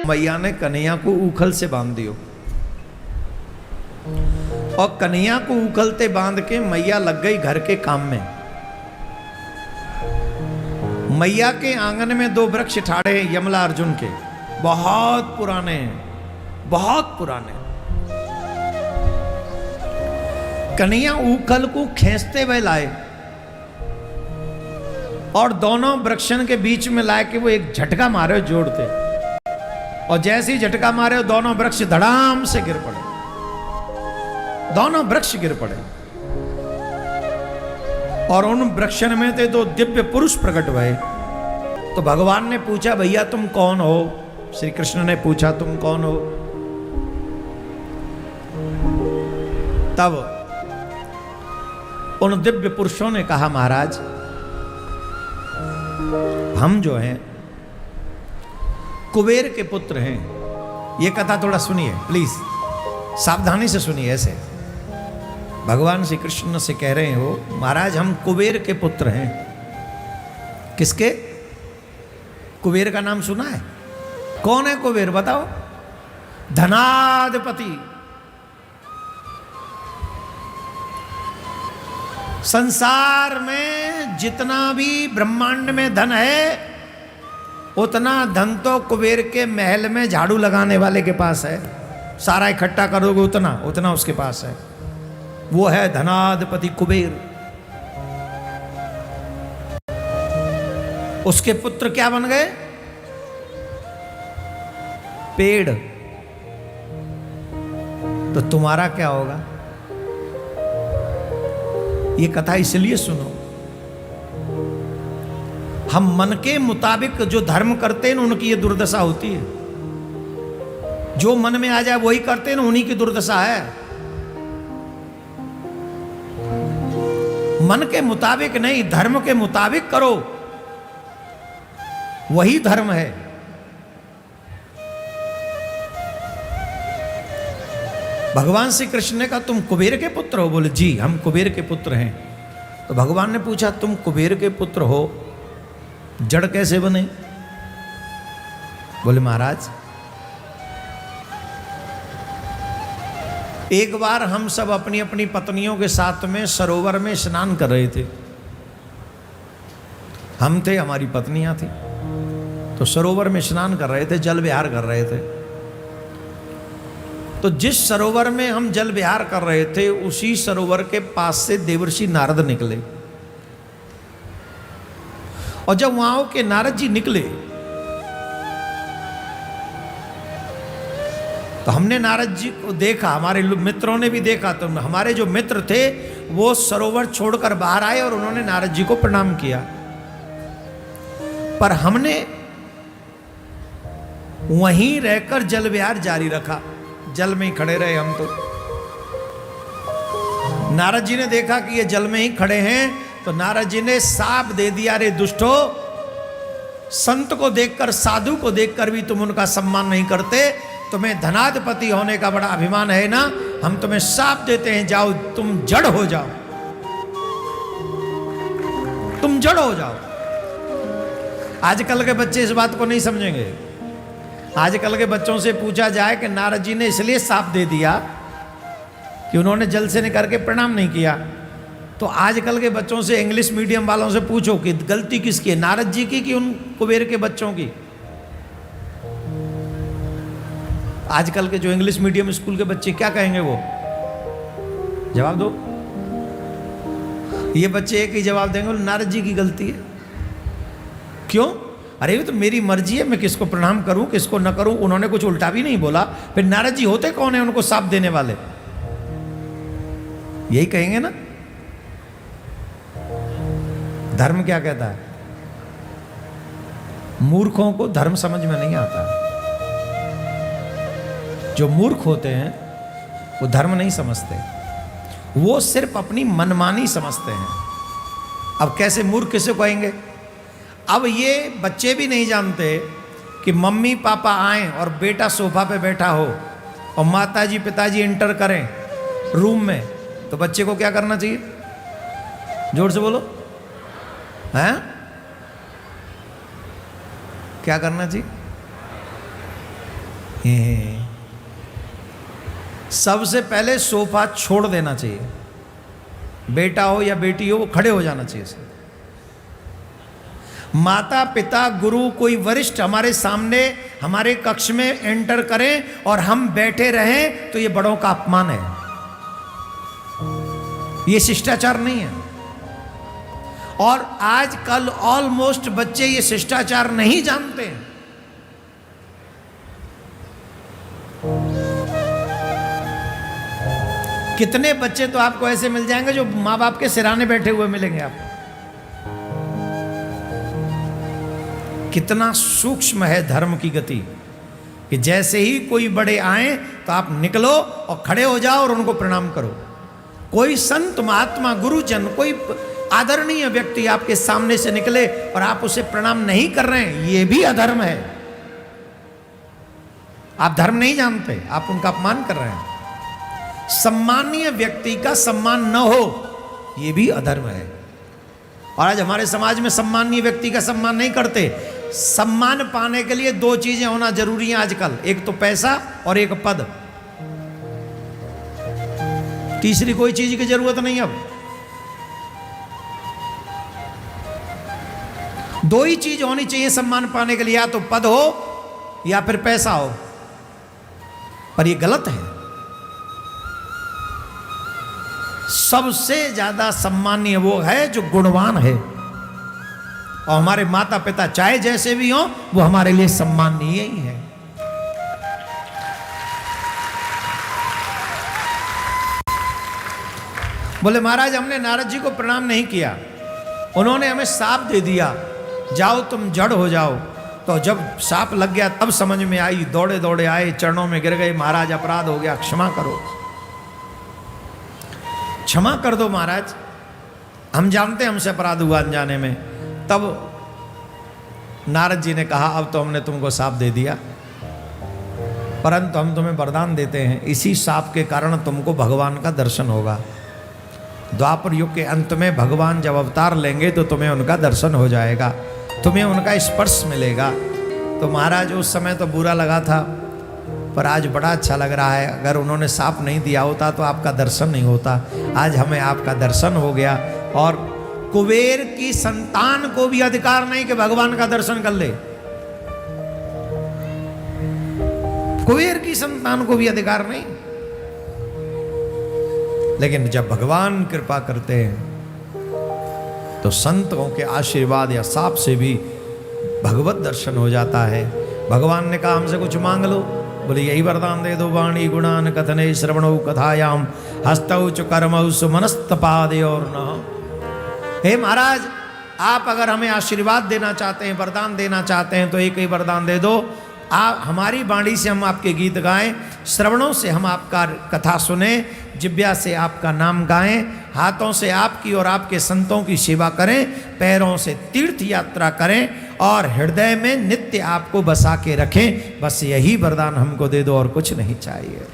मैया ने कन्हैया को उखल से बांध दियो और कन्हैया को उखलते बांध के मैया लग गई घर के काम में। मैया के आंगन में दो वृक्ष ठाड़े हैं यमला अर्जुन के, बहुत पुराने हैं, बहुत पुराने। कन्हैया उखल को खींचते हुए लाए और दोनों वृक्षन के बीच में लाए कि वो एक झटका मारे जोड़ते, और जैसे ही झटका मारे दोनों वृक्ष धड़ाम से गिर पड़े, दोनों वृक्ष गिर पड़े। और उन वृक्षन में थे दो दिव्य पुरुष प्रकट हुए। तो भगवान ने पूछा भैया तुम कौन हो? श्री कृष्ण ने पूछा तुम कौन हो? तब उन दिव्य पुरुषों ने कहा महाराज हम जो हैं कुबेर के पुत्र हैं। ये कथा थोड़ा सुनिए प्लीज, सावधानी से सुनिए। ऐसे भगवान श्री कृष्ण से कह रहे हो महाराज हम कुबेर के पुत्र हैं। किसके? कुबेर का नाम सुना है? कौन है कुबेर बताओ? धनाधिपति। संसार में जितना भी ब्रह्मांड में धन है उतना धन तो कुबेर के महल में झाड़ू लगाने वाले के पास है। सारा इकट्ठा करोगे उतना उतना उसके पास है। वो है धनाधिपति कुबेर। उसके पुत्र क्या बन गए? पेड़। तो तुम्हारा क्या होगा? ये कथा इसलिए सुनो, हम मन के मुताबिक जो धर्म करते हैं उनकी ये दुर्दशा होती है। जो मन में आ जाए वही करते हैं, उन्हीं की दुर्दशा है। मन के मुताबिक नहीं, धर्म के मुताबिक करो, वही धर्म है। भगवान श्री कृष्ण ने कहा तुम कुबेर के पुत्र हो? बोले जी हम कुबेर के पुत्र हैं। तो भगवान ने पूछा तुम कुबेर के पुत्र हो, जड़ कैसे बने? बोले महाराज एक बार हम सब अपनी अपनी पत्नियों के साथ में सरोवर में स्नान कर रहे थे। हम थे, हमारी पत्नियां थी, तो सरोवर में स्नान कर रहे थे, जल विहार कर रहे थे। तो जिस सरोवर में हम जल विहार कर रहे थे उसी सरोवर के पास से देवर्षि नारद निकले। और जब वहां के नारद जी निकले तो हमने नारद जी को देखा, हमारे मित्रों ने भी देखा। तो हमारे जो मित्र थे वो सरोवर छोड़कर बाहर आए और उन्होंने नारद जी को प्रणाम किया। पर हमने वहीं रहकर जल विहार जारी रखा, जल में ही खड़े रहे हम। तो नारद जी ने देखा कि ये जल में ही खड़े हैं, तो नारद जी ने साप दे दिया, रे दुष्टो, संत को देखकर, साधु को देखकर भी तुम उनका सम्मान नहीं करते। तुम्हें धनाधिपति होने का बड़ा अभिमान है ना, हम तुम्हें साप देते हैं, जाओ तुम जड़ हो जाओ, तुम जड़ हो जाओ। आजकल के बच्चे इस बात को नहीं समझेंगे। आजकल के बच्चों से पूछा जाए कि नारद जी ने इसलिए साप दे दिया कि उन्होंने जल से निकल के प्रणाम नहीं किया, तो आजकल के बच्चों से, इंग्लिश मीडियम वालों से पूछो कि गलती किसकी है, नारद जी की कि उन कुबेर के बच्चों की? आजकल के जो इंग्लिश मीडियम स्कूल के बच्चे क्या कहेंगे? वो जवाब दो। ये बच्चे एक ही जवाब देंगे, नारद जी की गलती है। क्यों? अरे ये तो मेरी मर्जी है, मैं किसको प्रणाम करूं किसको न करूं। उन्होंने कुछ उल्टा भी नहीं बोला। फिर नारद जी होते कौन है उनको साप देने वाले? यही कहेंगे ना। धर्म क्या कहता है? मूर्खों को धर्म समझ में नहीं आता। जो मूर्ख होते हैं वो धर्म नहीं समझते, वो सिर्फ अपनी मनमानी समझते हैं। अब कैसे मूर्ख किसे कहेंगे? अब ये बच्चे भी नहीं जानते कि मम्मी पापा आए और बेटा सोफा पे बैठा हो और माताजी पिताजी एंटर करें रूम में, तो बच्चे को क्या करना चाहिए? जोर से बोलो। हैं? क्या करना चाहिए? सबसे पहले सोफा छोड़ देना चाहिए, बेटा हो या बेटी हो वो खड़े हो जाना चाहिए। माता पिता गुरु कोई वरिष्ठ हमारे सामने हमारे कक्ष में एंटर करें और हम बैठे रहें तो ये बड़ों का अपमान है, ये शिष्टाचार नहीं है। और आजकल ऑलमोस्ट बच्चे ये शिष्टाचार नहीं जानते हैं। कितने बच्चे तो आपको ऐसे मिल जाएंगे जो माँ बाप के सिराने बैठे हुए मिलेंगे आपको। कितना सूक्ष्म है धर्म की गति कि जैसे ही कोई बड़े आए तो आप निकलो और खड़े हो जाओ और उनको प्रणाम करो। कोई संत महात्मा गुरुजन कोई आदरणीय व्यक्ति आपके सामने से निकले और आप उसे प्रणाम नहीं कर रहे हैं, ये भी अधर्म है। आप धर्म नहीं जानते, आप उनका अपमान कर रहे हैं। सम्मानीय व्यक्ति का सम्मान न हो ये भी अधर्म है। और आज हमारे समाज में सम्मानीय व्यक्ति का सम्मान नहीं करते। सम्मान पाने के लिए दो चीजें होना जरूरी है आजकल, एक तो पैसा और एक पद। तीसरी कोई चीज की जरूरत नहीं। अब दो ही चीज होनी चाहिए सम्मान पाने के लिए, या तो पद हो या फिर पैसा हो। पर ये गलत है। सबसे ज्यादा सम्मानीय वो है जो गुणवान है, और हमारे माता पिता चाहे जैसे भी हों वो हमारे लिए सम्माननीय ही है। बोले महाराज हमने नारद जी को प्रणाम नहीं किया, उन्होंने हमें साप दे दिया, जाओ तुम जड़ हो जाओ। तो जब साप लग गया तब समझ में आई, दौड़े दौड़े आए, चरणों में गिर गए, महाराज अपराध हो गया, क्षमा करो, क्षमा कर दो महाराज, हम जानते हैं हमसे अपराध हुआ अनजाने में। तब नारद जी ने कहा अब तो हमने तुमको साप दे दिया, परंतु हम तुम्हें वरदान देते हैं, इसी साप के कारण तुमको भगवान का दर्शन होगा। द्वापर युग के अंत में भगवान जब अवतार लेंगे तो तुम्हें उनका दर्शन हो जाएगा, तुम्हें उनका स्पर्श मिलेगा। तो महाराज उस समय तो बुरा लगा था, पर आज बड़ा अच्छा लग रहा है। अगर उन्होंने साप नहीं दिया होता तो आपका दर्शन नहीं होता। आज हमें आपका दर्शन हो गया। और कुबेर की संतान को भी अधिकार नहीं कि भगवान का दर्शन कर ले। कुबेर की संतान को भी अधिकार नहीं। लेकिन जब भगवान कृपा करते हैं तो संतों के आशीर्वाद या साप से भी भगवत दर्शन हो जाता है। भगवान ने कहा हमसे कुछ मांग लो, बोले यही वरदान दे दो, वाणी गुणान कथने श्रवणौ कथायाम हस्तौ च कर्मौ सुमनस्तपादे और न। हे महाराज आप अगर हमें आशीर्वाद देना चाहते हैं, वरदान देना चाहते हैं तो एक ही वरदान दे दो, आप हमारी वाणी से हम आपके गीत गाएं, श्रवणों से हम आपका कथा सुने, जिब्या से आपका नाम गाएं, हाथों से आपकी और आपके संतों की सेवा करें, पैरों से तीर्थ यात्रा करें और हृदय में नित्य आपको बसा के रखें। बस यही वरदान हमको दे दो और कुछ नहीं चाहिए।